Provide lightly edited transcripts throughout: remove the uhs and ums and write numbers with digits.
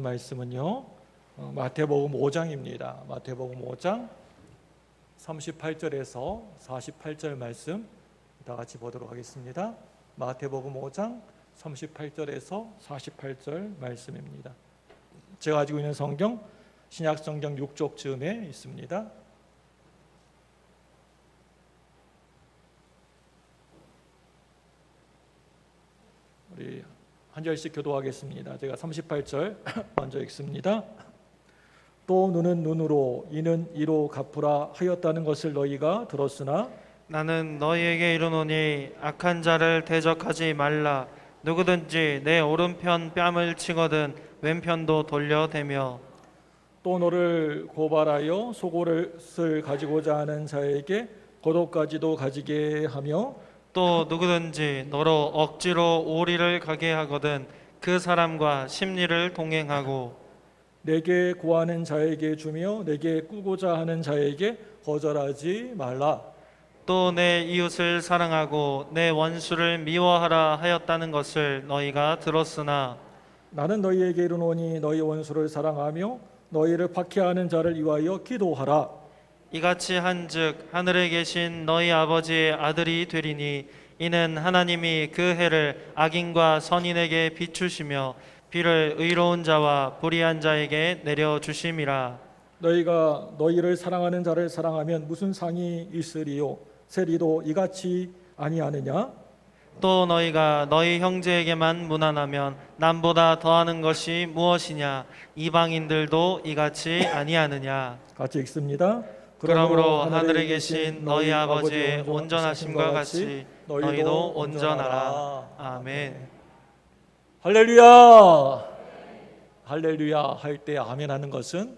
말씀은요, 마태복음 5장입니다. 마태복음 5장 38절에서 48절 말씀 다 같이 보도록 하겠습니다. 마태복음 5장 38절에서 48절 말씀입니다. 제가 가지고 있는 성경 신약성경 6쪽쯤에 있습니다. 우리 한 절씩 교도하겠습니다. 제가 38절 먼저 읽습니다. 또 눈은 눈으로 이는 이로 갚으라 하였다는 것을 너희가 들었으나 나는 너희에게 이르노니 악한 자를 대적하지 말라. 누구든지 내 오른편 뺨을 치거든 왼편도 돌려대며 또 너를 고발하여 속옷을 가지고자 하는 자에게 겉옷까지도 가지게 하며 또 누구든지 너로 억지로 오리를 가게 하거든 그 사람과 심리를 동행하고 내게 구하는 자에게 주며 내게 꾸고자 하는 자에게 거절하지 말라. 또 내 이웃을 사랑하고 내 원수를 미워하라 하였다는 것을 너희가 들었으나 나는 너희에게 이르노니 너희 원수를 사랑하며 너희를 박해하는 자를 위하여 기도하라. 이같이 한즉 하늘에 계신 너희 아버지의 아들이 되리니 이는 하나님이 그 해를 악인과 선인에게 비추시며 비를 의로운 자와 불의한 자에게 내려 주심이라. 너희가 너희를 사랑하는 자를 사랑하면 무슨 상이 있으리요? 세리도 이같이 아니하느냐? 또 너희가 너희 형제에게만 무난하면 남보다 더하는 것이 무엇이냐? 이방인들도 이같이 아니하느냐? 같이 읽습니다. 그러므로 하늘에 계신 너희 아버지의 온전하심과 같이 너희도 온전하라. 아멘. 할렐루야. 할렐루야 할 때 아멘 하는 것은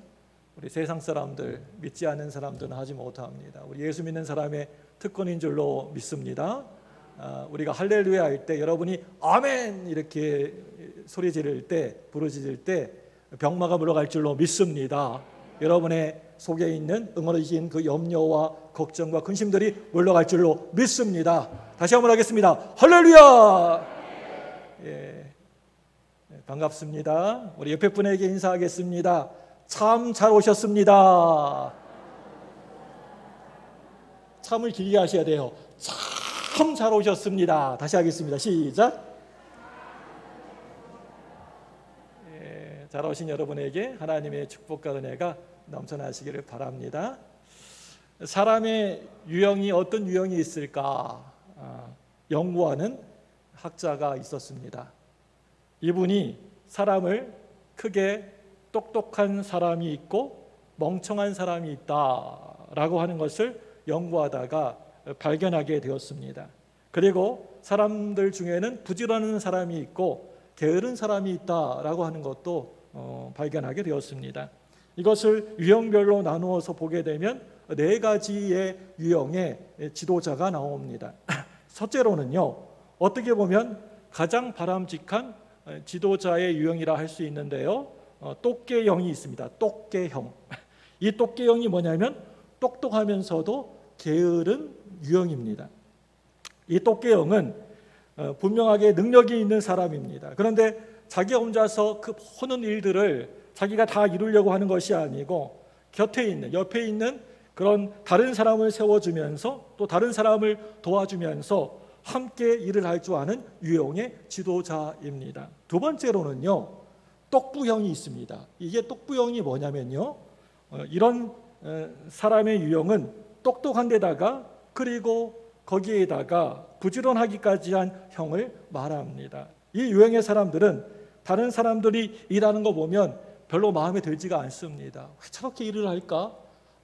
우리 세상 사람들, 믿지 않는 사람들은 하지 못합니다. 우리 예수 믿는 사람의 특권인 줄로 믿습니다. 우리가 할렐루야 할 때 여러분이 아멘 이렇게 소리 지를 때, 부르짖을 때 병마가 물러갈 줄로 믿습니다. 여러분의 속에 있는 응어리진 그 염려와 걱정과 근심들이 물러갈 줄로 믿습니다. 다시 한번 하겠습니다. 할렐루야. 예, 반갑습니다. 우리 옆에 분에게 인사하겠습니다. 참 잘 오셨습니다. 참을 길게 하셔야 돼요. 참 잘 오셨습니다. 다시 하겠습니다. 시작. 예, 잘 오신 여러분에게 하나님의 축복과 은혜가 넘쳐나시기를 바랍니다. 사람의 유형이 어떤 유형이 있을까 연구하는 학자가 있었습니다. 이분이 사람을 크게 똑똑한 사람이 있고 멍청한 사람이 있다라고 하는 것을 연구하다가 발견하게 되었습니다. 그리고 사람들 중에는 부지런한 사람이 있고 게으른 사람이 있다라고 하는 것도 발견하게 되었습니다. 이것을 유형별로 나누어서 보게 되면 네 가지의 유형의 지도자가 나옵니다. 첫째로는요, 어떻게 보면 가장 바람직한 지도자의 유형이라 할 수 있는데요, 똑개형이 있습니다. 똑개형. 이 똑개형이 뭐냐면 똑똑하면서도 게으른 유형입니다. 이 똑개형은 분명하게 능력이 있는 사람입니다. 그런데 자기 혼자서 그 모든 일들을 자기가 다 이루려고 하는 것이 아니고 곁에 있는, 옆에 있는 그런 다른 사람을 세워주면서 또 다른 사람을 도와주면서 함께 일을 할 줄 아는 유형의 지도자입니다. 두 번째로는요, 똑부형이 있습니다. 이게 똑부형이 뭐냐면요, 이런 사람의 유형은 똑똑한 데다가 그리고 거기에다가 부지런하기까지 한 형을 말합니다. 이 유형의 사람들은 다른 사람들이 일하는 거 보면 별로 마음에 들지가 않습니다. 왜 저렇게 일을 할까?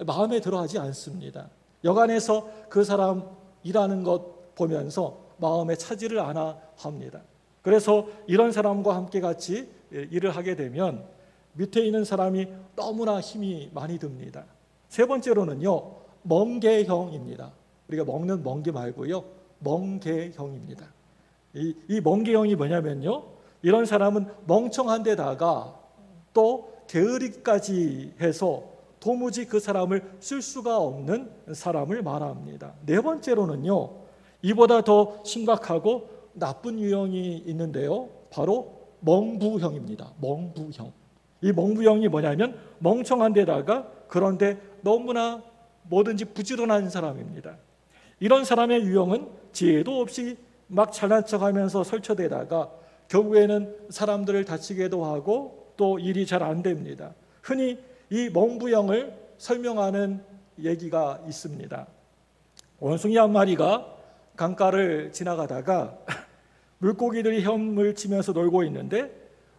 마음에 들어하지 않습니다. 여간에서 그 사람 일하는 것 보면서 마음에 차지를 않아 합니다. 그래서 이런 사람과 함께 같이 일을 하게 되면 밑에 있는 사람이 너무나 힘이 많이 듭니다. 세 번째로는요, 멍게형입니다. 우리가 먹는 멍게 말고요, 멍게형입니다. 이 멍게형이 뭐냐면요, 이런 사람은 멍청한 데다가 또 게으르기까지 해서 도무지 그 사람을 쓸 수가 없는 사람을 말합니다. 네 번째로는요, 이보다 더 심각하고 나쁜 유형이 있는데요, 바로 멍부형입니다. 멍부형. 이 멍부영이 뭐냐면 멍청한 데다가 그런데 너무나 뭐든지 부지런한 사람입니다. 이런 사람의 유형은 지혜도 없이 막 잘난 척하면서 설쳐대다가 결국에는 사람들을 다치게도 하고 또 일이 잘 안 됩니다. 흔히 이 멍부영을 설명하는 얘기가 있습니다. 원숭이 한 마리가 강가를 지나가다가 물고기들이 헤엄을 치면서 놀고 있는데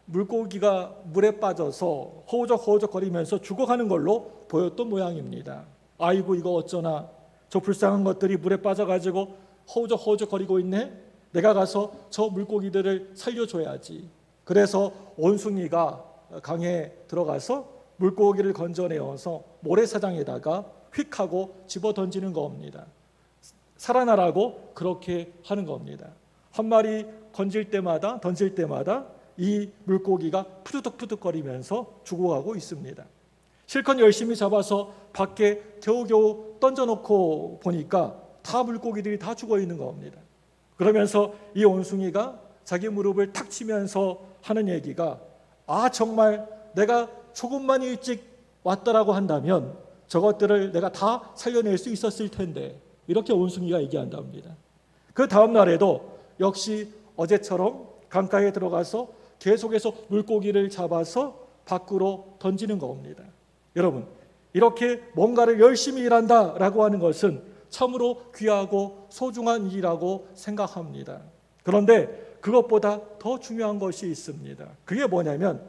물고기가 물에 빠져서 허우적허우적거리면서 죽어가는 걸로 보였던 모양입니다. 아이고 이거 어쩌나, 저 불쌍한 것들이 물에 빠져가지고 허우적허우적거리고 있네. 내가 가서 저 물고기들을 살려줘야지. 그래서 원숭이가 강에 들어가서 물고기를 건져내어서 모래사장에다가 휙 하고 집어 던지는 겁니다. 살아나라고 그렇게 하는 겁니다. 한 마리 던질 때마다 이 물고기가 푸드덕푸드덕거리면서 죽어가고 있습니다. 실컷 열심히 잡아서 밖에 겨우겨우 던져놓고 보니까 다 물고기들이 다 죽어 있는 겁니다. 그러면서 이 원숭이가 자기 무릎을 탁 치면서 하는 얘기가, 아 정말 내가 조금만 일찍 왔더라고 한다면 저것들을 내가 다 살려낼 수 있었을 텐데, 이렇게 원숭이가 얘기한답니다. 그 다음 날에도 역시 어제처럼 강가에 들어가서 계속해서 물고기를 잡아서 밖으로 던지는 겁니다. 여러분, 이렇게 뭔가를 열심히 일한다라고 하는 것은 참으로 귀하고 소중한 일이라고 생각합니다. 그런데 그것보다 더 중요한 것이 있습니다. 그게 뭐냐면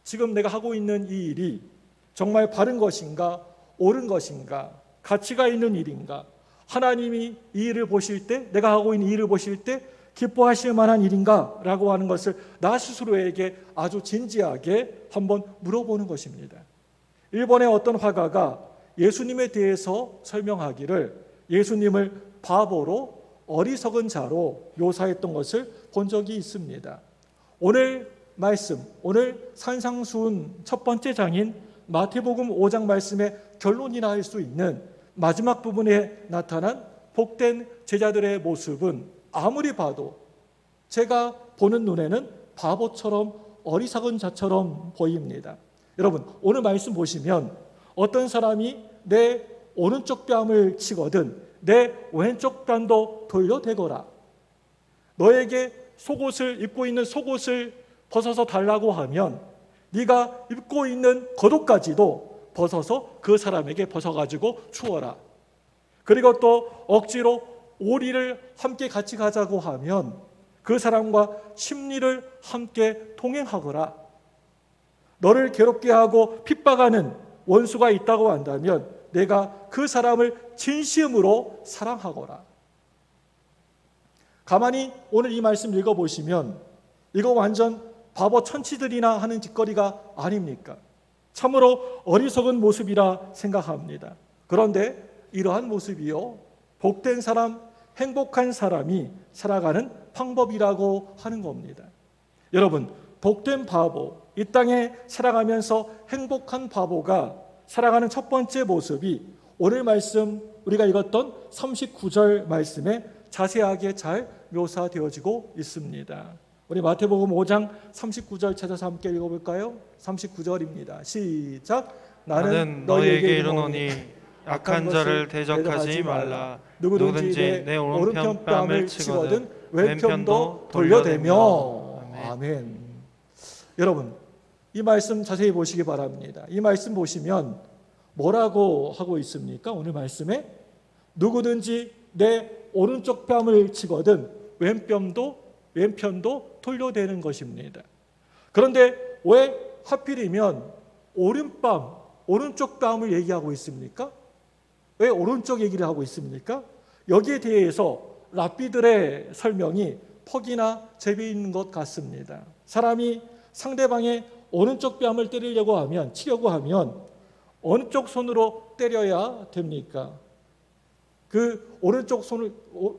지금 내가 하고 있는 이 일이 정말 바른 것인가, 옳은 것인가, 가치가 있는 일인가, 하나님이 이 일을 보실 때, 내가 하고 있는 이 일을 보실 때 기뻐하실 만한 일인가 라고 하는 것을 나 스스로에게 아주 진지하게 한번 물어보는 것입니다. 일본의 어떤 화가가 예수님에 대해서 설명하기를 예수님을 바보로 어리석은 자로 묘사했던 것을 본 적이 있습니다. 오늘 말씀, 오늘 산상수훈 첫 번째 장인 마태복음 5장 말씀의 결론이라 할 수 있는 마지막 부분에 나타난 복된 제자들의 모습은 아무리 봐도 제가 보는 눈에는 바보처럼 어리석은 자처럼 보입니다. 여러분, 오늘 말씀 보시면 어떤 사람이 내 오른쪽 뺨을 치거든 내 왼쪽 뺨도 돌려대거라. 너에게 속옷을 입고 있는 속옷을 벗어서 달라고 하면 네가 입고 있는 겉옷까지도 벗어서 그 사람에게 벗어가지고 주어라. 그리고 또 억지로 오리를 함께 같이 가자고 하면 그 사람과 심리를 함께 동행하거라. 너를 괴롭게 하고 핍박하는 원수가 있다고 한다면 내가 그 사람을 진심으로 사랑하거라. 가만히 오늘 이 말씀 읽어보시면 이거 완전 바보 천치들이나 하는 짓거리가 아닙니까? 참으로 어리석은 모습이라 생각합니다. 그런데 이러한 모습이요, 복된 사람, 행복한 사람이 살아가는 방법이라고 하는 겁니다. 여러분, 복된 바보, 이 땅에 살아가면서 행복한 바보가 살아가는 첫 번째 모습이 오늘 말씀 우리가 읽었던 39절 말씀에 자세하게 잘 묘사되어지고 있습니다. 우리 마태복음 5장 39절 찾아서 함께 읽어볼까요? 39절입니다. 시작. 나는 너희에게 이르노니 악한 자를 대적하지 말라. 누구든지 내 오른편 뺨을 치거든 왼편도 돌려대며. 아멘. 여러분, 이 말씀 자세히 보시기 바랍니다. 이 말씀 보시면 뭐라고 하고 있습니까? 오늘 말씀에 누구든지 내 오른쪽 뺨을 치거든 왼편도 돌려대는 것입니다. 그런데 왜 하필이면 오른쪽 뺨을 얘기하고 있습니까? 왜 오른쪽 얘기를 하고 있습니까? 여기에 대해서 랍비들의 설명이 퍽이나 재미있는 것 같습니다. 사람이 상대방의 오른쪽 뺨을 때리려고 하면, 치려고 하면 어느 쪽 손으로 때려야 됩니까? 그 오른쪽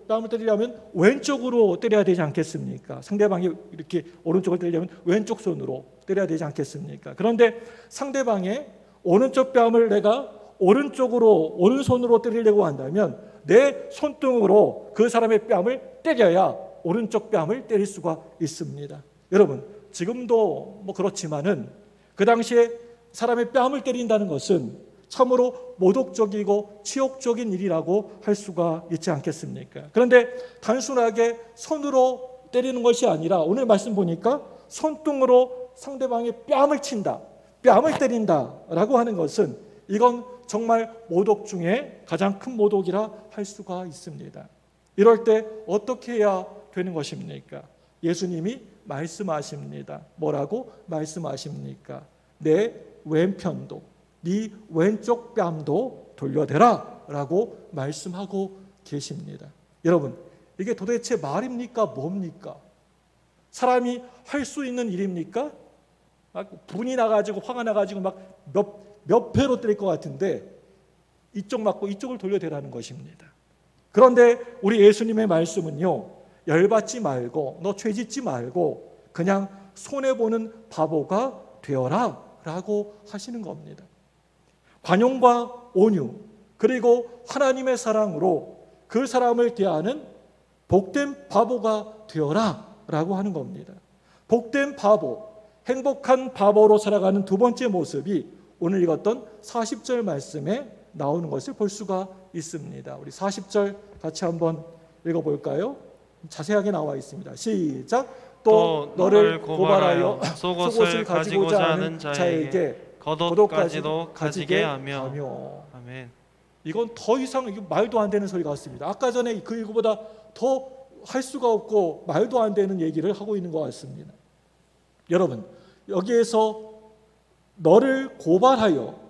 뺨을 때리려면 왼쪽으로 때려야 되지 않겠습니까? 상대방이 이렇게 오른쪽을 때리려면 왼쪽 손으로 때려야 되지 않겠습니까? 그런데 상대방의 오른쪽 뺨을 내가 오른손으로 때리려고 한다면 내 손등으로 그 사람의 뺨을 때려야 오른쪽 뺨을 때릴 수가 있습니다. 여러분, 지금도 뭐 그렇지만은 그 당시에 사람의 뺨을 때린다는 것은 참으로 모독적이고 치욕적인 일이라고 할 수가 있지 않겠습니까? 그런데 단순하게 손으로 때리는 것이 아니라 오늘 말씀 보니까 손등으로 상대방의 뺨을 친다, 뺨을 때린다라고 하는 것은 이건 정말 모독 중에 가장 큰 모독이라 할 수가 있습니다. 이럴 때 어떻게 해야 되는 것입니까? 예수님이 말씀하십니다. 뭐라고 말씀하십니까? 내 왼편도 네 왼쪽 뺨도 돌려대라 라고 말씀하고 계십니다. 여러분, 이게 도대체 말입니까? 뭡니까? 사람이 할 수 있는 일입니까? 막 분이 나가지고 화가 나가지고 막 몇 배로 때릴 것 같은데 이쪽 맞고 이쪽을 돌려대라는 것입니다. 그런데 우리 예수님의 말씀은요, 열받지 말고 너 죄짓지 말고 그냥 손해보는 바보가 되어라 라고 하시는 겁니다. 관용과 온유 그리고 하나님의 사랑으로 그 사람을 대하는 복된 바보가 되어라 라고 하는 겁니다. 복된 바보, 행복한 바보로 살아가는 두 번째 모습이 오늘 읽었던 40절 말씀에 나오는 것을 볼 수가 있습니다. 우리 40절 같이 한번 읽어볼까요? 자세하게 나와 있습니다. 시작. 또 너를 고발하여 속옷을 가지고자 하는 자에게 겉옷까지도 가지게 하며. 아멘. 이건 더 이상 말도 안 되는 소리 같습니다. 아까 전에 그 이거보다 더 할 수가 없고 말도 안 되는 얘기를 하고 있는 것 같습니다. 여러분, 여기에서 너를 고발하여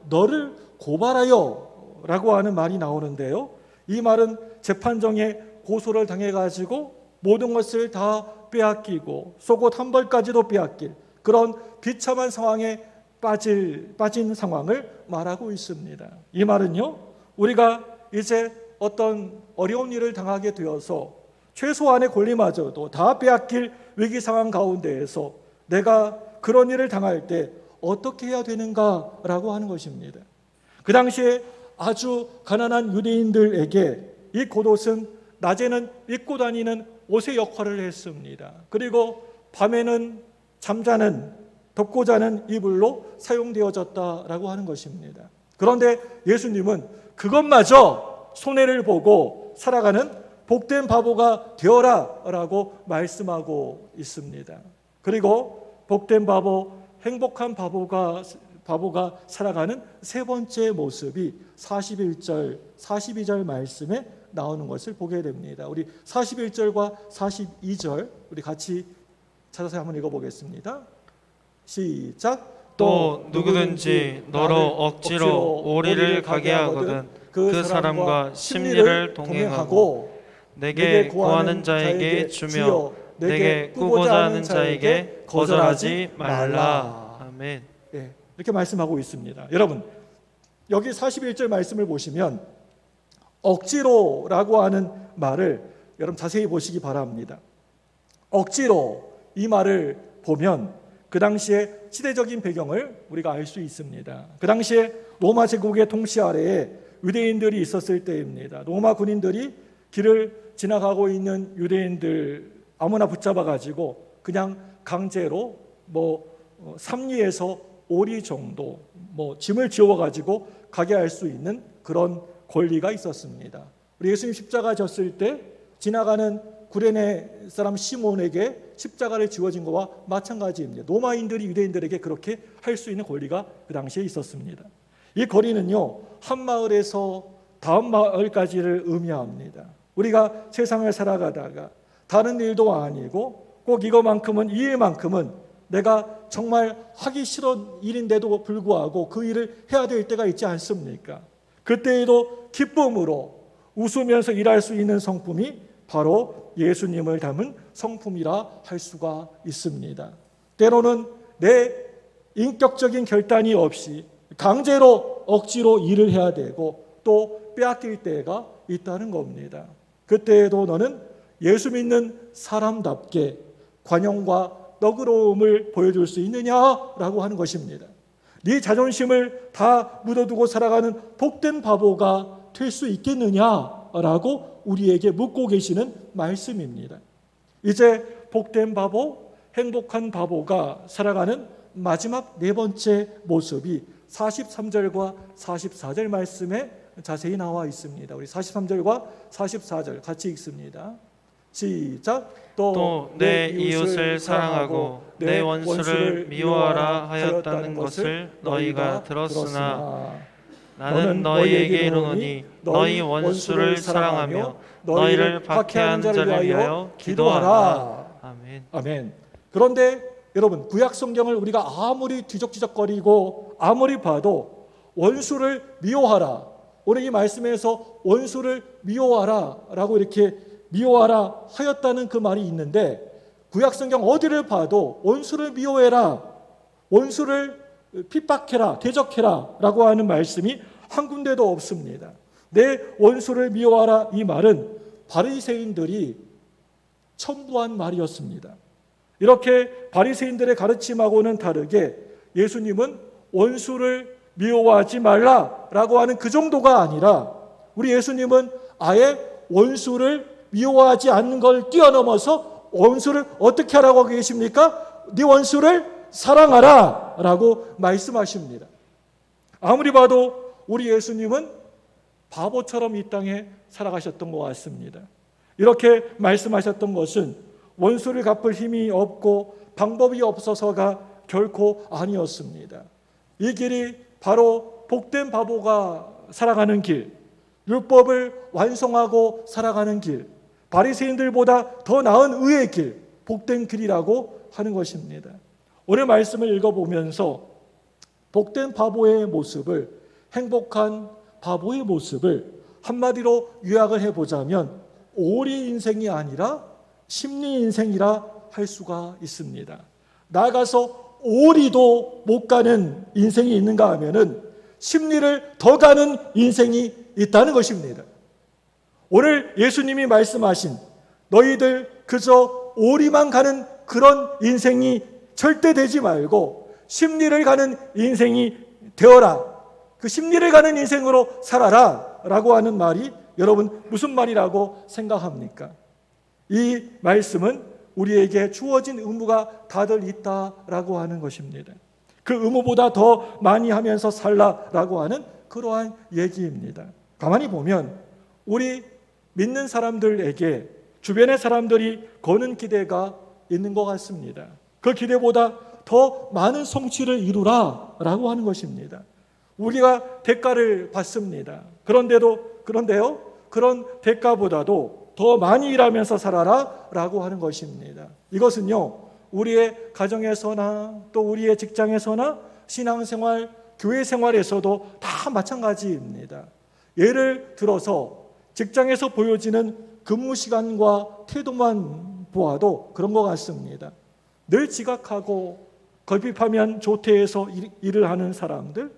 라고 하는 말이 나오는데요, 이 말은 재판정에 고소를 당해가지고 모든 것을 다 빼앗기고 속옷 한 벌까지도 빼앗길 그런 비참한 상황에 빠진 상황을 말하고 있습니다. 이 말은요, 우리가 이제 어떤 어려운 일을 당하게 되어서 최소한의 권리마저도 다 빼앗길 위기 상황 가운데에서 내가 그런 일을 당할 때 어떻게 해야 되는가라고 하는 것입니다. 그 당시에 아주 가난한 유대인들에게 이 겉옷은 낮에는 입고 다니는 옷의 역할을 했습니다. 그리고 밤에는 덮고 자는 이불로 사용되어졌다라고 하는 것입니다. 그런데 예수님은 그것마저 손해를 보고 살아가는 복된 바보가 되어라 라고 말씀하고 있습니다. 그리고 복된 바보, 행복한 바보가 살아가는 세 번째 모습이 41절, 42절 말씀에 나오는 것을 보게 됩니다. 우리 41절과 42절 우리 같이 찾아서 한번 읽어보겠습니다. 시작. 또 누구든지 너로 억지로 오리를 가게 하거든 그 사람과 심리를 동행하고 내게 구하는 자에게 주며 내게 꾸고자 하는 자에게 거절하지 말라. 아멘. 네, 이렇게 말씀하고 있습니다. 여러분, 여기 41절 말씀을 보시면 억지로라고 하는 말을 여러분 자세히 보시기 바랍니다. 억지로 이 말을 보면 그 당시에 시대적인 배경을 우리가 알 수 있습니다. 그 당시에 로마 제국의 통치 아래에 유대인들이 있었을 때입니다. 로마 군인들이 길을 지나가고 있는 유대인들 아무나 붙잡아가지고 그냥 강제로 삼리에서 오리 정도 짐을 지워가지고 가게 할 수 있는 그런 권리가 있었습니다. 우리 예수님 십자가 졌을 때 지나가는 구레네 사람 시몬에게 십자가를 지워진 것과 마찬가지입니다. 로마인들이 유대인들에게 그렇게 할 수 있는 권리가 그 당시에 있었습니다. 이 거리는요, 한 마을에서 다음 마을까지를 의미합니다. 우리가 세상을 살아가다가 다른 일도 아니고 꼭 이거만큼은, 이 일만큼은 내가 정말 하기 싫은 일인데도 불구하고 그 일을 해야 될 때가 있지 않습니까? 그때에도 기쁨으로 웃으면서 일할 수 있는 성품이 바로 예수님을 닮은 성품이라 할 수가 있습니다. 때로는 내 인격적인 결단이 없이 강제로 억지로 일을 해야 되고 또 빼앗길 때가 있다는 겁니다. 그때에도 너는 예수 믿는 사람답게 관용과 너그러움을 보여줄 수 있느냐라고 하는 것입니다. 네 자존심을 다 묻어두고 살아가는 복된 바보가 될 수 있겠느냐라고 우리에게 묻고 계시는 말씀입니다. 이제 복된 바보, 행복한 바보가 살아가는 마지막 네 번째 모습이 43절과 44절 말씀에 자세히 나와 있습니다. 우리 43절과 44절 같이 읽습니다. 시작. 또 내 이웃을 사랑하고 내 원수를 미워하라 하였다는 것을 너희가 들었으나 나는 너희에게 이르노니 너희 원수를 사랑하며 너희를 박해하는 자를 위하여 기도하라. 아멘. 아멘. 그런데 여러분, 구약 성경을 우리가 아무리 뒤적지적거리고 아무리 봐도 원수를 미워하라, 오늘 이 말씀에서 원수를 미워하라 라고 이렇게 미워하라 하였다는 그 말이 있는데, 구약 성경 어디를 봐도 원수를 미워해라, 원수를 핍박해라, 대적해라 라고 하는 말씀이 한 군데도 없습니다. 내 원수를 미워하라, 이 말은 바리새인들이 첨부한 말이었습니다. 이렇게 바리새인들의 가르침하고는 다르게 예수님은 원수를 미워하지 말라라고 하는 그 정도가 아니라, 우리 예수님은 아예 원수를 미워하지 않는 걸 뛰어넘어서 원수를 어떻게 하라고 하고 계십니까? 네 원수를 사랑하라 라고 말씀하십니다. 아무리 봐도 우리 예수님은 바보처럼 이 땅에 살아가셨던 것 같습니다. 이렇게 말씀하셨던 것은 원수를 갚을 힘이 없고 방법이 없어서가 결코 아니었습니다. 이 길이 바로 복된 바보가 살아가는 길, 율법을 완성하고 살아가는 길, 바리새인들보다 더 나은 의의 길, 복된 길이라고 하는 것입니다. 오늘 말씀을 읽어보면서 복된 바보의 모습을, 행복한 바보의 모습을 한마디로 요약을 해보자면 오리 인생이 아니라 심리 인생이라 할 수가 있습니다. 나아가서 오리도 못 가는 인생이 있는가 하면은 심리를 더 가는 인생이 있다는 것입니다. 오늘 예수님이 말씀하신 너희들 그저 오리만 가는 그런 인생이 절대 되지 말고 심리를 가는 인생이 되어라, 그 심리를 가는 인생으로 살아라 라고 하는 말이 여러분 무슨 말이라고 생각합니까? 이 말씀은 우리에게 주어진 의무가 다들 있다라고 하는 것입니다. 그 의무보다 더 많이 하면서 살라라고 하는 그러한 얘기입니다. 가만히 보면 우리 믿는 사람들에게 주변의 사람들이 거는 기대가 있는 것 같습니다. 그 기대보다 더 많은 성취를 이루라라고 하는 것입니다. 우리가 대가를 받습니다. 그런데요, 그런 대가보다도 더 많이 일하면서 살아라 라고 하는 것입니다. 이것은요, 우리의 가정에서나 또 우리의 직장에서나 신앙생활, 교회 생활에서도 다 마찬가지입니다. 예를 들어서 직장에서 보여지는 근무 시간과 태도만 보아도 그런 것 같습니다. 늘 지각하고 걸핏하면 조퇴해서 일을 하는 사람들,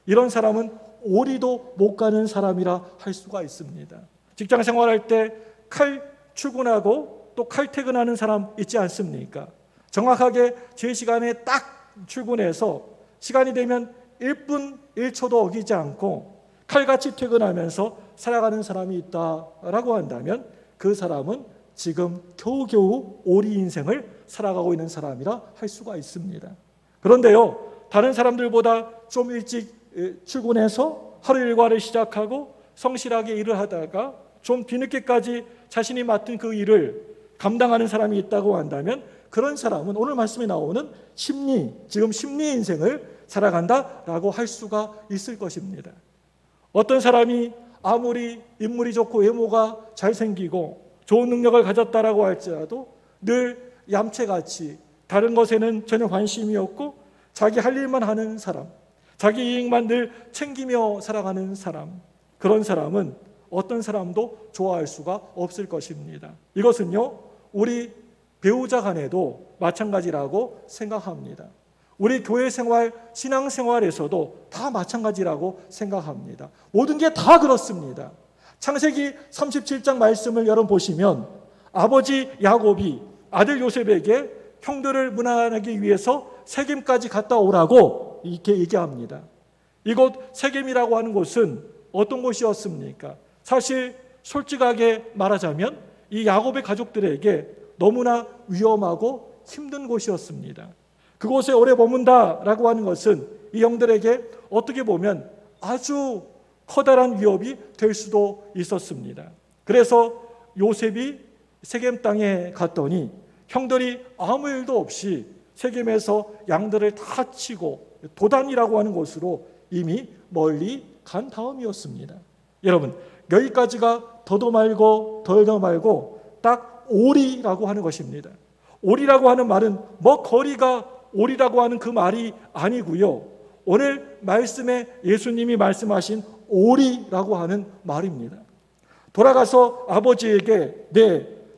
이런 사람은 오리도 못 가는 사람이라 할 수가 있습니다. 직장 생활할 때 칼 출근하고 또 칼퇴근하는 사람 있지 않습니까? 정확하게 제 시간에 딱 출근해서 시간이 되면 1분 1초도 어기지 않고 칼같이 퇴근하면서 살아가는 사람이 있다라고 한다면 그 사람은 지금 겨우겨우 오리 인생을 살아가고 있는 사람이라 할 수가 있습니다. 그런데요, 다른 사람들보다 좀 일찍 출근해서 하루 일과를 시작하고 성실하게 일을 하다가 좀 뒤늦게까지 자신이 맡은 그 일을 감당하는 사람이 있다고 한다면 그런 사람은 오늘 말씀에 나오는 지금 심리 인생을 살아간다라고 할 수가 있을 것입니다. 어떤 사람이 아무리 인물이 좋고 외모가 잘생기고 좋은 능력을 가졌다라고 할지라도 늘 얌체같이 다른 것에는 전혀 관심이 없고 자기 할 일만 하는 사람, 자기 이익만 늘 챙기며 살아가는 사람, 그런 사람은 어떤 사람도 좋아할 수가 없을 것입니다. 이것은요, 우리 배우자 간에도 마찬가지라고 생각합니다. 우리 교회 생활, 신앙 생활에서도 다 마찬가지라고 생각합니다. 모든 게 다 그렇습니다. 창세기 37장 말씀을 여러분 보시면 아버지 야곱이 아들 요셉에게 형들을 문안하기 위해서 세겜까지 갔다 오라고 이렇게 얘기합니다. 이곳 세겜이라고 하는 곳은 어떤 곳이었습니까? 사실 솔직하게 말하자면 이 야곱의 가족들에게 너무나 위험하고 힘든 곳이었습니다. 그곳에 오래 머문다라고 하는 것은 이 형들에게 어떻게 보면 아주 커다란 위협이 될 수도 있었습니다. 그래서 요셉이 세겜 땅에 갔더니 형들이 아무 일도 없이 세겜에서 양들을 다 치고 도단이라고 하는 곳으로 이미 멀리 간 다음이었습니다. 여러분, 여기까지가 더도 말고 덜도 말고 딱 오리라고 하는 것입니다. 오리라고 하는 말은 거리가 오리라고 하는 그 말이 아니고요. 오늘 말씀에 예수님이 말씀하신 오리라고 하는 말입니다. 돌아가서 아버지에게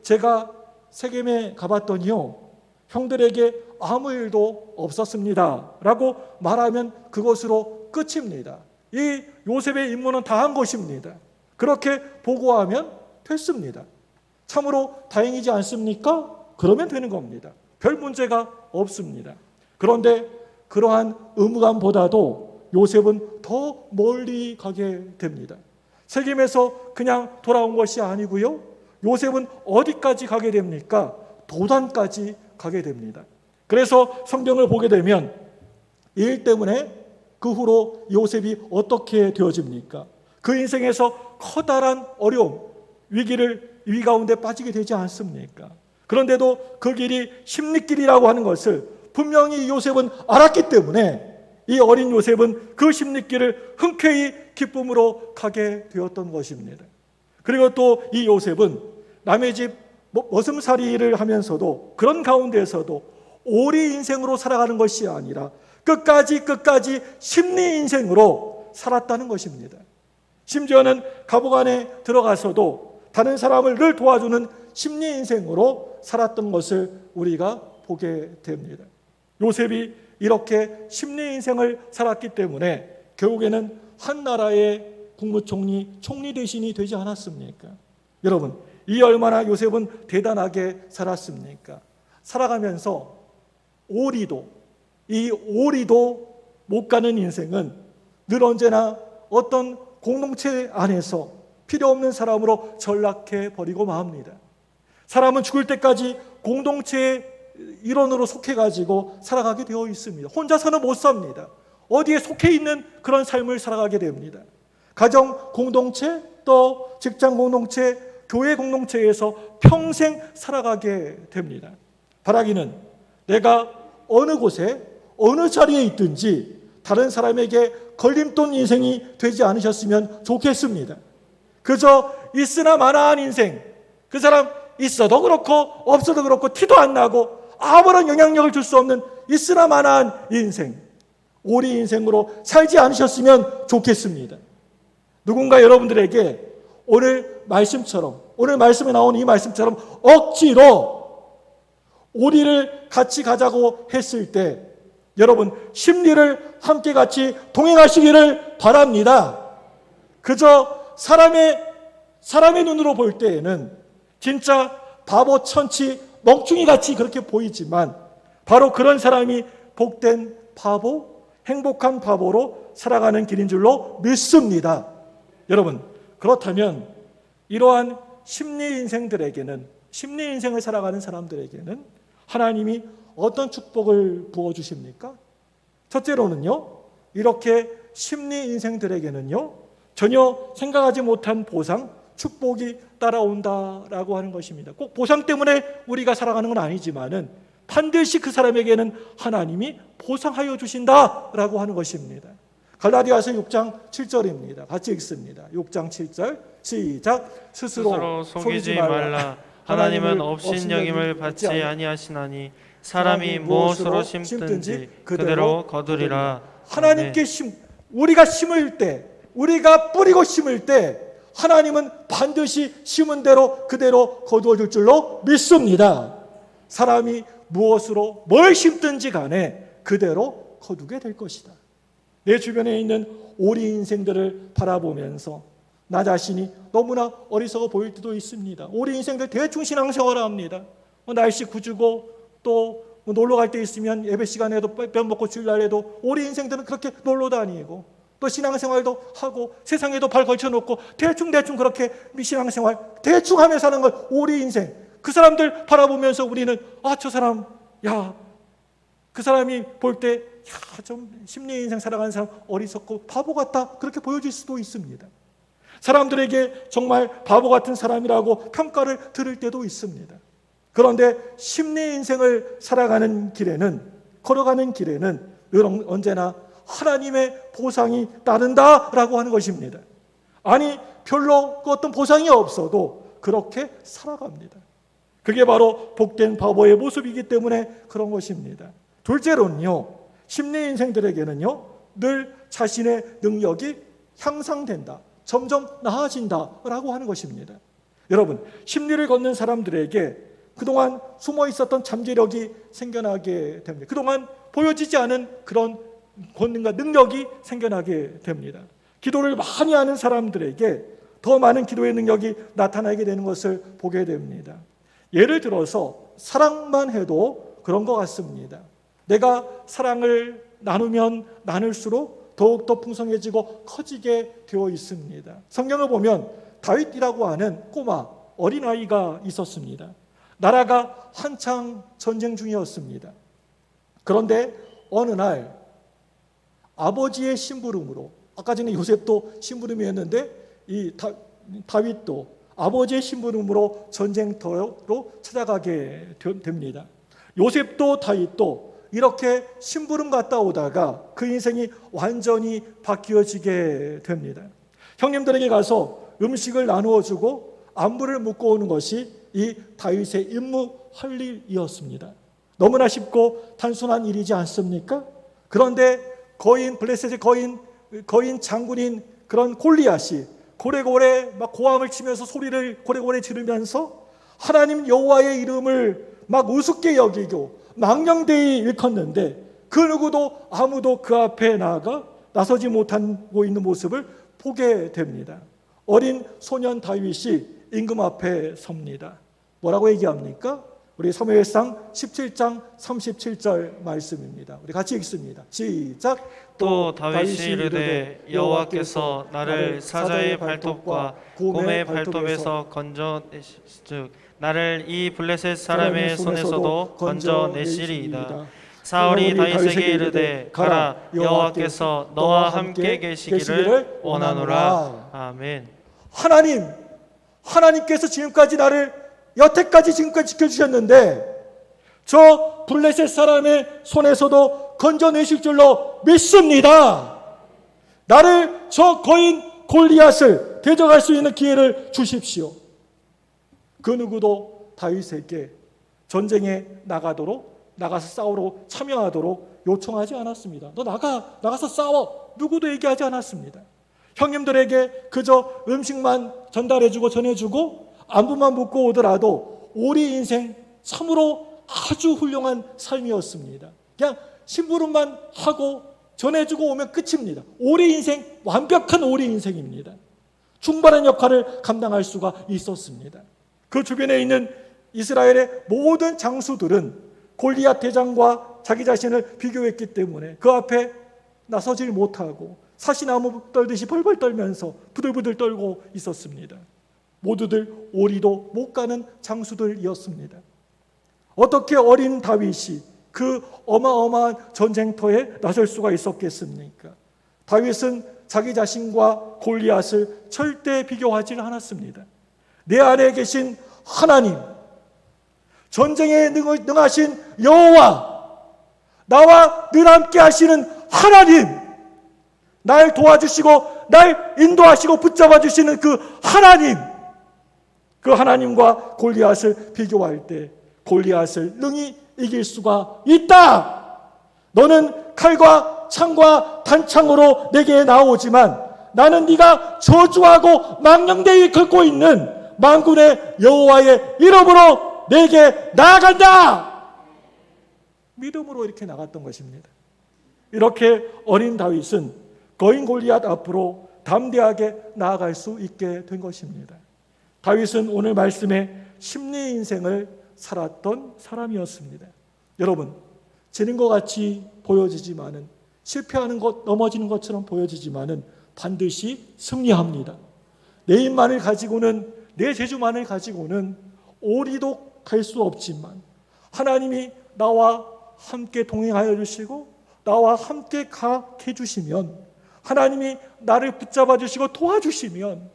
제가 세겜에 가봤더니요, 형들에게 아무 일도 없었습니다 라고 말하면 그것으로 끝입니다. 이 요셉의 임무는 다 한 것입니다. 그렇게 보고하면 됐습니다. 참으로 다행이지 않습니까? 그러면 되는 겁니다. 별 문제가 없습니다. 그런데 그러한 의무감보다도 요셉은 더 멀리 가게 됩니다. 세겜에서 그냥 돌아온 것이 아니고요, 요셉은 어디까지 가게 됩니까? 도단까지 가게 됩니다. 그래서 성경을 보게 되면 이 일 때문에 그 후로 요셉이 어떻게 되어집니까? 그 인생에서 커다란 어려움, 위기 가운데 빠지게 되지 않습니까? 그런데도 그 길이 심리길이라고 하는 것을 분명히 요셉은 알았기 때문에 이 어린 요셉은 그 심리길을 흔쾌히 기쁨으로 가게 되었던 것입니다. 그리고 또 이 요셉은 남의 집 머슴살이를 하면서도 그런 가운데에서도 오리 인생으로 살아가는 것이 아니라 끝까지 심리 인생으로 살았다는 것입니다. 심지어는 감옥 안에 들어가서도 다른 사람을 늘 도와주는 심리 인생으로 살았던 것을 우리가 보게 됩니다. 요셉이 이렇게 심리 인생을 살았기 때문에 결국에는 한 나라의 국무총리, 총리 대신이 되지 않았습니까? 여러분, 이 얼마나 요셉은 대단하게 살았습니까? 살아가면서 이 오리도 못 가는 인생은 늘 언제나 어떤 공동체 안에서 필요 없는 사람으로 전락해 버리고 맙니다. 사람은 죽을 때까지 공동체의 일원으로 속해가지고 살아가게 되어 있습니다. 혼자서는 못 삽니다. 어디에 속해 있는 그런 삶을 살아가게 됩니다. 가정 공동체, 또 직장 공동체, 교회 공동체에서 평생 살아가게 됩니다. 바라기는 내가 어느 곳에 어느 자리에 있든지 다른 사람에게 걸림돌 인생이 되지 않으셨으면 좋겠습니다. 그저 있으나 마나한 인생, 그 사람 있어도 그렇고 없어도 그렇고 티도 안 나고 아무런 영향력을 줄 수 없는 있으나 마나한 인생, 오리 인생으로 살지 않으셨으면 좋겠습니다. 누군가 여러분들에게 오늘 말씀에 나온 이 말씀처럼 억지로 오리를 같이 가자고 했을 때 여러분 심리를 함께 같이 동행하시기를 바랍니다. 그저 사람의 눈으로 볼 때에는 진짜 바보, 천치, 멍충이 같이 그렇게 보이지만 바로 그런 사람이 복된 바보, 행복한 바보로 살아가는 길인 줄로 믿습니다. 여러분, 그렇다면 이러한 심리 인생을 살아가는 사람들에게는 하나님이 어떤 축복을 부어주십니까? 첫째로는요, 이렇게 심리 인생들에게는요, 전혀 생각하지 못한 보상, 축복이 따라온다라고 하는 것입니다. 꼭 보상 때문에 우리가 살아가는 건 아니지만은 반드시 그 사람에게는 하나님이 보상하여 주신다라고 하는 것입니다. 갈라디아서 6장 7절입니다. 같이 읽습니다. 6장 7절 시작. 스스로 속이지 말라. 하나님은 업신여김을 받지 아니하시나니 사람이 무엇으로 심든지 그대로 거두리라. 하나님께 우리가 심을 때, 우리가 뿌리고 심을 때 하나님은 반드시 심은 대로 그대로 거두어 줄 줄로 믿습니다. 사람이 무엇으로 뭘 심든지 간에 그대로 거두게 될 것이다. 내 주변에 있는 오리 인생들을 바라보면서 나 자신이 너무나 어리석어 보일 때도 있습니다. 오리 인생들 대충 신앙생활을 합니다. 날씨 구주고 또 놀러 갈 때 있으면 예배 시간에도 뼈 먹고 주일날에도 오리 인생들은 그렇게 놀러 다니고 또 신앙생활도 하고 세상에도 발 걸쳐놓고 대충 그렇게 신앙생활 대충 하며 사는 걸 오리 인생. 그 사람들 바라보면서 우리는 저 사람 야, 그 사람이 볼 때 좀 심리 인생 살아가는 사람 어리석고 바보 같다, 그렇게 보여질 수도 있습니다. 사람들에게 정말 바보 같은 사람이라고 평가를 들을 때도 있습니다. 그런데 심리 인생을 살아가는 길에는, 걸어가는 길에는 늘 언제나 하나님의 보상이 따른다라고 하는 것입니다. 아니, 별로 어떤 보상이 없어도 그렇게 살아갑니다. 그게 바로 복된 바보의 모습이기 때문에 그런 것입니다. 둘째로는요, 심리 인생들에게는요, 늘 자신의 능력이 향상된다, 점점 나아진다라고 하는 것입니다. 여러분, 심리를 걷는 사람들에게 그동안 숨어 있었던 잠재력이 생겨나게 됩니다. 그동안 보여지지 않은 그런 권능과 능력이 생겨나게 됩니다. 기도를 많이 하는 사람들에게 더 많은 기도의 능력이 나타나게 되는 것을 보게 됩니다. 예를 들어서 사랑만 해도 그런 것 같습니다. 내가 사랑을 나누면 나눌수록 더욱더 풍성해지고 커지게 되어 있습니다. 성경을 보면 다윗이라고 하는 꼬마 어린아이가 있었습니다. 나라가 한창 전쟁 중이었습니다. 그런데 어느 날 아버지의 심부름으로, 아까 전에 요셉도 심부름이었는데 이 다윗도 아버지의 심부름으로 전쟁터로 찾아가게 됩니다. 요셉도 다윗도 이렇게 심부름 갔다 오다가 그 인생이 완전히 바뀌어지게 됩니다. 형님들에게 가서 음식을 나누어 주고 안부를 묻고 오는 것이 이 다윗의 임무 할 일이었습니다. 너무나 쉽고 단순한 일이지 않습니까? 그런데 블레셋의 거인 장군인 그런 골리앗이 고래고래 막 고함을 치면서 소리를 고래고래 지르면서 하나님 여호와의 이름을 막 우습게 여기고 망령되이 일컫는데 그 누구도 아무도 그 앞에 나서지 못하고 있는 모습을 보게 됩니다. 어린 소년 다윗이 임금 앞에 섭니다. 뭐라고 얘기합니까? 우리 사무엘상 17장 37절 말씀입니다. 우리 같이 읽습니다. 시작. 또 다윗이 이르되 여호와께서 나를 사자의 발톱과 곰의 발톱에서 건져내시즉 나를 이 블레셋 사람의 손에서도 건져내시리이다. 사울이 다윗에게 이르되 가라, 여호와께서 너와 함께 계시기를 원하노라. 아멘. 하나님께서 지금까지 여태까지 지금까지 지켜주셨는데 저 블레셋 사람의 손에서도 건져내실 줄로 믿습니다. 나를 저 거인 골리앗을 대적할 수 있는 기회를 주십시오. 그 누구도 다윗에게 전쟁에 나가서 싸우러 참여하도록 요청하지 않았습니다. 너 나가서 싸워, 누구도 얘기하지 않았습니다. 형님들에게 그저 음식만 전달해주고 전해주고 안부만 묻고 오더라도 우리 인생 참으로 아주 훌륭한 삶이었습니다. 그냥 심부름만 하고 전해주고 오면 끝입니다. 우리 인생, 완벽한 우리 인생입니다. 충분한 역할을 감당할 수가 있었습니다. 그 주변에 있는 이스라엘의 모든 장수들은 골리앗 대장과 자기 자신을 비교했기 때문에 그 앞에 나서질 못하고 사시나무 떨듯이 벌벌 떨면서 부들부들 떨고 있었습니다. 모두들 오리도 못 가는 장수들이었습니다. 어떻게 어린 다윗이 그 어마어마한 전쟁터에 나설 수가 있었겠습니까? 다윗은 자기 자신과 골리앗을 절대 비교하지 않았습니다. 내 안에 계신 하나님, 전쟁에 능하신 여호와, 나와 늘 함께 하시는 하나님, 날 도와주시고 날 인도하시고 붙잡아 주시는 그 하나님, 그 하나님과 골리앗을 비교할 때 골리앗을 능히 이길 수가 있다. 너는 칼과 창과 단창으로 내게 나오지만 나는 네가 저주하고 망령되이 긁고 있는 만군의 여호와의 이름으로 내게 나아간다. 믿음으로 이렇게 나갔던 것입니다. 이렇게 어린 다윗은 거인 골리앗 앞으로 담대하게 나아갈 수 있게 된 것입니다. 다윗은 오늘 말씀에 심리 인생을 살았던 사람이었습니다. 여러분, 지는 것 같이 보여지지만은, 실패하는 것, 넘어지는 것처럼 보여지지만은 반드시 승리합니다. 내 힘만을 가지고는, 내 재주만을 가지고는 오리도 갈 수 없지만 하나님이 나와 함께 동행하여 주시고 나와 함께 가게 주시면, 하나님이 나를 붙잡아 주시고 도와주시면,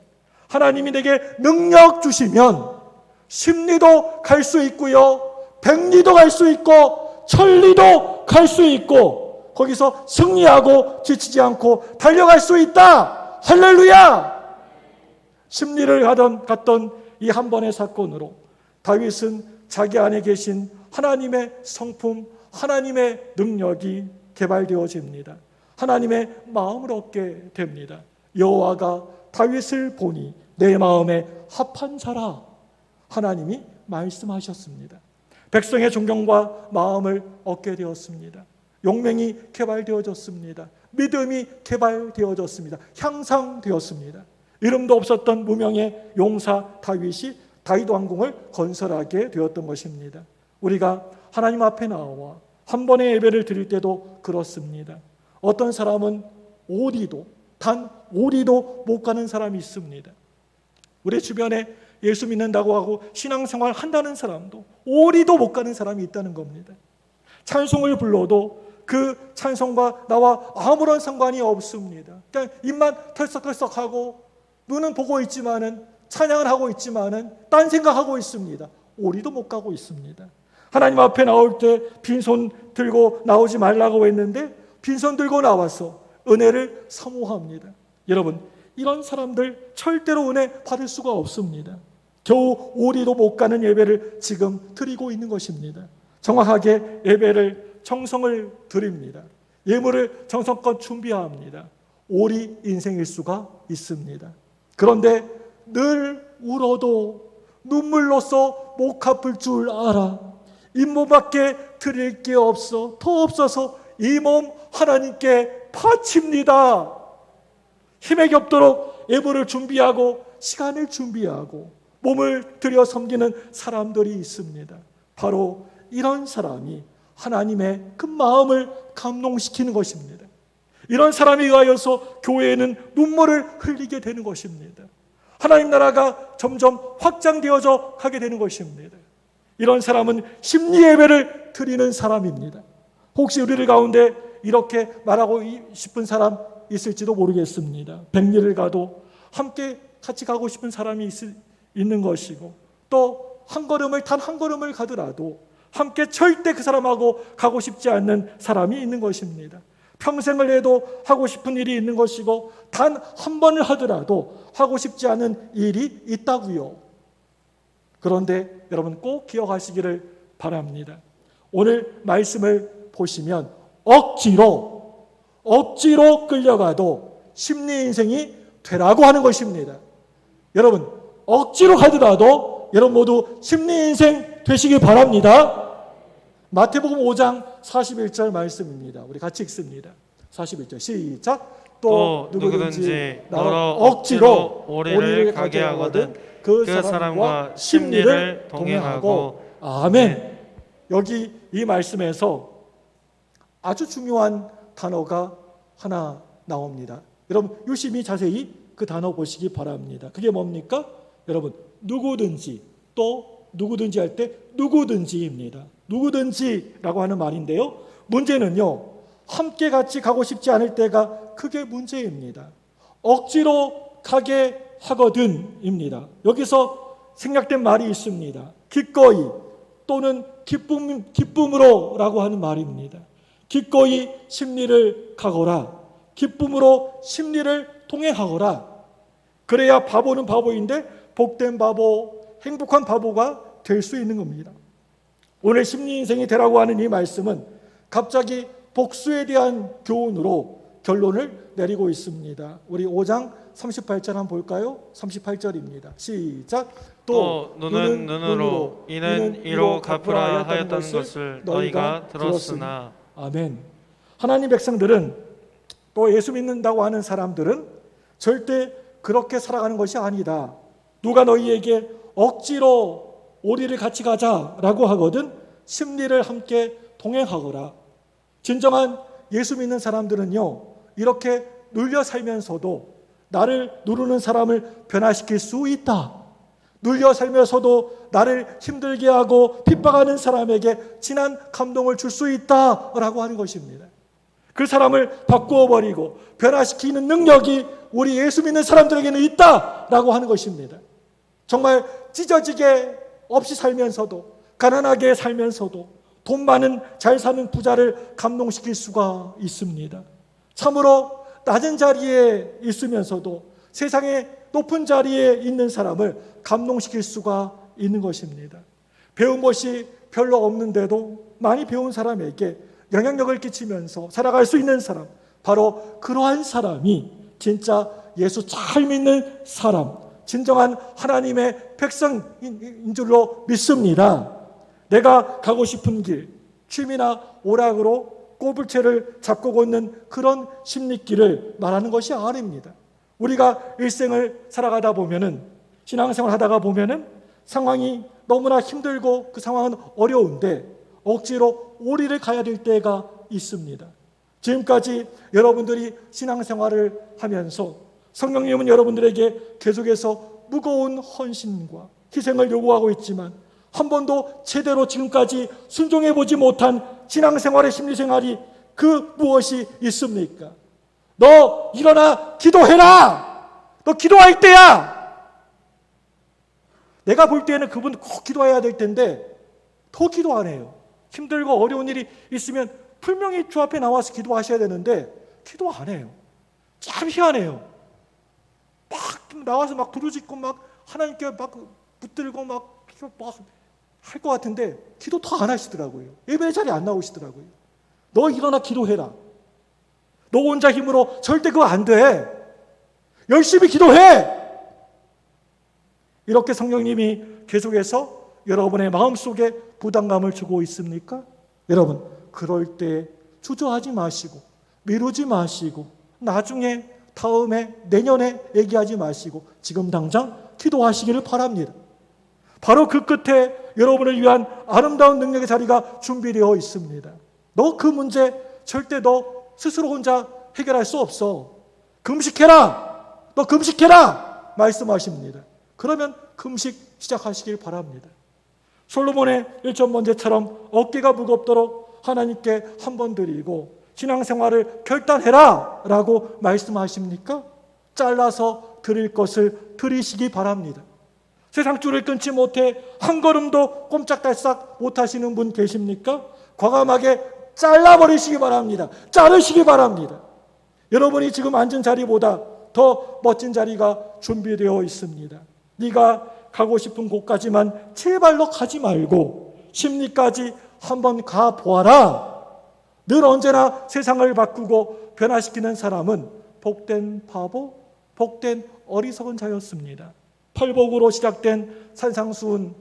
하나님이 내게 능력 주시면 십리도 갈 수 있고요, 백리도 갈 수 있고 천리도 갈 수 있고, 거기서 승리하고 지치지 않고 달려갈 수 있다. 할렐루야! 십리를 갔던 이 한 번의 사건으로 다윗은 자기 안에 계신 하나님의 성품, 하나님의 능력이 개발되어집니다. 하나님의 마음을 얻게 됩니다. 여호와가 다윗을 보니 내 마음에 합한 자라, 하나님이 말씀하셨습니다. 백성의 존경과 마음을 얻게 되었습니다. 용맹이 개발되어졌습니다. 믿음이 개발되어졌습니다. 향상되었습니다. 이름도 없었던 무명의 용사 다윗이 다윗 왕궁을 건설하게 되었던 것입니다. 우리가 하나님 앞에 나와 한 번의 예배를 드릴 때도 그렇습니다. 어떤 사람은 단 오리도 못 가는 사람이 있습니다. 우리 주변에 예수 믿는다고 하고 신앙생활 한다는 사람도 오리도 못 가는 사람이 있다는 겁니다. 찬송을 불러도 그 찬송과 나와 아무런 상관이 없습니다. 그냥 입만 털썩털썩하고 눈은 보고 있지만은, 찬양을 하고 있지만은 딴 생각하고 있습니다. 오리도 못 가고 있습니다. 하나님 앞에 나올 때 빈손 들고 나오지 말라고 했는데 빈손 들고 나와서 은혜를 사모합니다. 여러분, 이런 사람들 절대로 은혜 받을 수가 없습니다. 겨우 오리도 못 가는 예배를 지금 드리고 있는 것입니다. 정확하게 예배를 정성을 드립니다. 예물을 정성껏 준비합니다. 오리 인생일 수가 있습니다. 그런데 늘 울어도 눈물로써 못 갚을 줄 알아. 이 몸밖에 드릴 게 없어. 더 없어서 이 몸 하나님께 바칩니다. 힘에 겹도록 예물을 준비하고 시간을 준비하고 몸을 들여 섬기는 사람들이 있습니다. 바로 이런 사람이 하나님의 그 마음을 감동시키는 것입니다. 이런 사람에 의하여서 교회에는 눈물을 흘리게 되는 것입니다. 하나님 나라가 점점 확장되어져 가게 되는 것입니다. 이런 사람은 심리 예배를 드리는 사람입니다. 혹시 우리들 가운데 이렇게 말하고 싶은 사람 있을지도 모르겠습니다. 백리를 가도 함께 같이 가고 싶은 사람이 있는 것이고, 또 단 한 걸음을 가더라도 함께 절대 그 사람하고 가고 싶지 않는 사람이 있는 것입니다. 평생을 해도 하고 싶은 일이 있는 것이고, 단 한 번을 하더라도 하고 싶지 않은 일이 있다고요. 그런데 여러분 꼭 기억하시기를 바랍니다. 오늘 말씀을 보시면 억지로 끌려가도 심리 인생이 되라고 하는 것입니다. 여러분, 억지로 가더라도 여러분 모두 심리 인생 되시길 바랍니다. 마태복음 5장 41절 말씀입니다. 우리 같이 읽습니다. 41절 시작. 또 누구든지 나로 억지로 오리를 가게 하거든 그 사람과 심리를 동행하고. 아멘. 여기 이 말씀에서 아주 중요한 단어가 하나 나옵니다. 여러분 유심히 자세히 그 단어 보시기 바랍니다. 그게 뭡니까? 여러분, 누구든지, 또 누구든지 할 때 누구든지입니다. 누구든지라고 하는 말인데요, 문제는요, 함께 같이 가고 싶지 않을 때가 그게 문제입니다. 억지로 가게 하거든입니다. 여기서 생략된 말이 있습니다. 기꺼이 또는 기쁨으로라고 하는 말입니다. 기꺼이 심리를 가거라, 기쁨으로 심리를 동행하거라. 그래야 바보는 바보인데 복된 바보, 행복한 바보가 될 수 있는 겁니다. 오늘 심리 인생이 되라고 하는 이 말씀은 갑자기 복수에 대한 교훈으로 결론을 내리고 있습니다. 우리 5장 38절 한번 볼까요? 38절입니다. 시작. 또 눈은 눈으로, 이는 이로 갚으라 하였다는 것을 너희가 들었으나. 아멘. 하나님 백성들은, 또 예수 믿는다고 하는 사람들은 절대 그렇게 살아가는 것이 아니다. 누가 너희에게 억지로 오리를 같이 가자라고 하거든 심리를 함께 동행하거라. 진정한 예수 믿는 사람들은요, 이렇게 눌려 살면서도 나를 누르는 사람을 변화시킬 수 있다. 눌려 살면서도 나를 힘들게 하고 핍박하는 사람에게 진한 감동을 줄 수 있다라고 하는 것입니다. 그 사람을 바꾸어 버리고 변화시키는 능력이 우리 예수 믿는 사람들에게는 있다라고 하는 것입니다. 정말 찢어지게 없이 살면서도, 가난하게 살면서도 돈 많은 잘 사는 부자를 감동시킬 수가 있습니다. 참으로 낮은 자리에 있으면서도 세상의 높은 자리에 있는 사람을 감동시킬 수가 있는 것입니다. 배운 것이 별로 없는데도 많이 배운 사람에게 영향력을 끼치면서 살아갈 수 있는 사람, 바로 그러한 사람이 진짜 예수 잘 믿는 사람, 진정한 하나님의 백성인 줄로 믿습니다. 내가 가고 싶은 길, 취미나 오락으로 꼬불채를 잡고 걷는 그런 심리길을 말하는 것이 아닙니다. 우리가 일생을 살아가다 보면은, 신앙생활 하다가 보면은 상황이 너무나 힘들고 그 상황은 어려운데 억지로 오리를 가야 될 때가 있습니다. 지금까지 여러분들이 신앙생활을 하면서 성령님은 여러분들에게 계속해서 무거운 헌신과 희생을 요구하고 있지만 한 번도 제대로 지금까지 순종해보지 못한 신앙생활의 심리생활이 그 무엇이 있습니까? 너 일어나 기도해라! 너 기도할 때야! 내가 볼 때는 그분 꼭 기도해야 될 텐데 더 기도 안 해요. 힘들고 어려운 일이 있으면 분명히 주 앞에 나와서 기도하셔야 되는데 기도 안 해요. 참 희한해요. 막 나와서 막 부르짖고 막 하나님께 막 붙들고 막 할 것 같은데 기도 더 안 하시더라고요. 예배 자리에 안 나오시더라고요. 너 일어나 기도해라. 너 혼자 힘으로 절대 그거 안 돼. 열심히 기도해. 이렇게 성령님이 계속해서 여러분의 마음속에 부담감을 주고 있습니까? 여러분, 그럴 때 주저하지 마시고 미루지 마시고 나중에, 다음에, 내년에 얘기하지 마시고 지금 당장 기도하시기를 바랍니다. 바로 그 끝에 여러분을 위한 아름다운 능력의 자리가 준비되어 있습니다. 너 그 문제 절대 너 스스로 혼자 해결할 수 없어. 금식해라. 너 금식해라. 말씀하십니다. 그러면 금식 시작하시길 바랍니다. 솔로몬의 1,000번제처럼 어깨가 무겁도록 하나님께 한 번 드리고 신앙생활을 결단해라 라고 말씀하십니까? 잘라서 드릴 것을 드리시기 바랍니다. 세상 줄을 끊지 못해 한 걸음도 꼼짝달싹 못하시는 분 계십니까? 과감하게 잘라버리시기 바랍니다. 자르시기 바랍니다. 여러분이 지금 앉은 자리보다 더 멋진 자리가 준비되어 있습니다. 네가 가고 싶은 곳까지만 제발 너 가지 말고 심리까지 한번 가보아라. 늘 언제나 세상을 바꾸고 변화시키는 사람은 복된 바보, 복된 어리석은 자였습니다. 팔복으로 시작된 산상수훈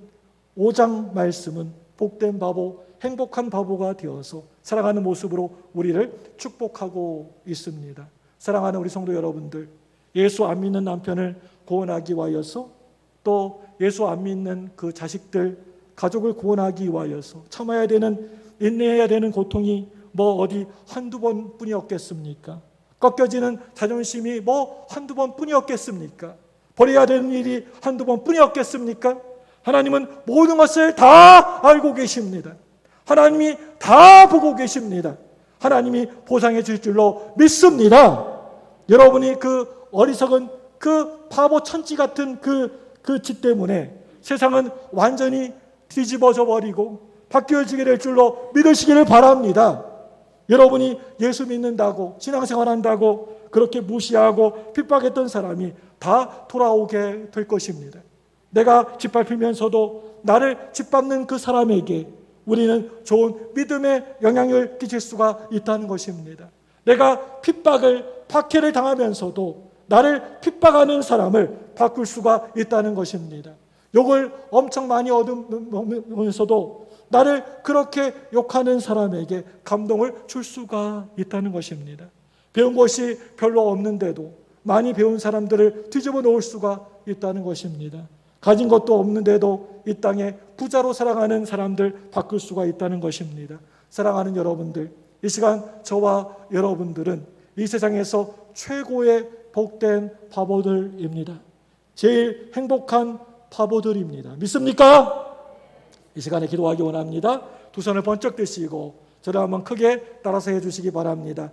5장 말씀은 복된 바보, 행복한 바보가 되어서 살아가는 모습으로 우리를 축복하고 있습니다. 사랑하는 우리 성도 여러분들, 예수 안 믿는 남편을 구원하기 위하여서, 또 예수 안 믿는 그 자식들, 가족을 구원하기 위하여서 참아야 되는, 인내해야 되는 고통이 뭐 어디 한두 번뿐이었겠습니까? 꺾여지는 자존심이 뭐 한두 번뿐이었겠습니까? 버려야 되는 일이 한두 번뿐이었겠습니까? 하나님은 모든 것을 다 알고 계십니다. 하나님이 다 보고 계십니다. 하나님이 보상해 줄 줄로 믿습니다. 여러분이 그 어리석은 그 바보 천지 같은 그 짓 때문에 세상은 완전히 뒤집어져 버리고 바뀌어지게 될 줄로 믿으시기를 바랍니다. 여러분이 예수 믿는다고, 신앙생활한다고 그렇게 무시하고 핍박했던 사람이 다 돌아오게 될 것입니다. 내가 짓밟히면서도 나를 짓밟는 그 사람에게 우리는 좋은 믿음의 영향을 끼칠 수가 있다는 것입니다. 내가 핍박을, 박해를 당하면서도 나를 핍박하는 사람을 바꿀 수가 있다는 것입니다. 욕을 엄청 많이 얻으면서도 나를 그렇게 욕하는 사람에게 감동을 줄 수가 있다는 것입니다. 배운 것이 별로 없는데도 많이 배운 사람들을 뒤집어 놓을 수가 있다는 것입니다. 가진 것도 없는데도 이 땅에 부자로 살아가는 사람들 바꿀 수가 있다는 것입니다. 사랑하는 여러분들, 이 시간 저와 여러분들은 이 세상에서 최고의 복된 바보들입니다. 제일 행복한 파보들입니다. 믿습니까? 이 시간에 기도하기 원합니다. 두 손을 번쩍 드시고 저를 한번 크게 따라서 해주시기 바랍니다.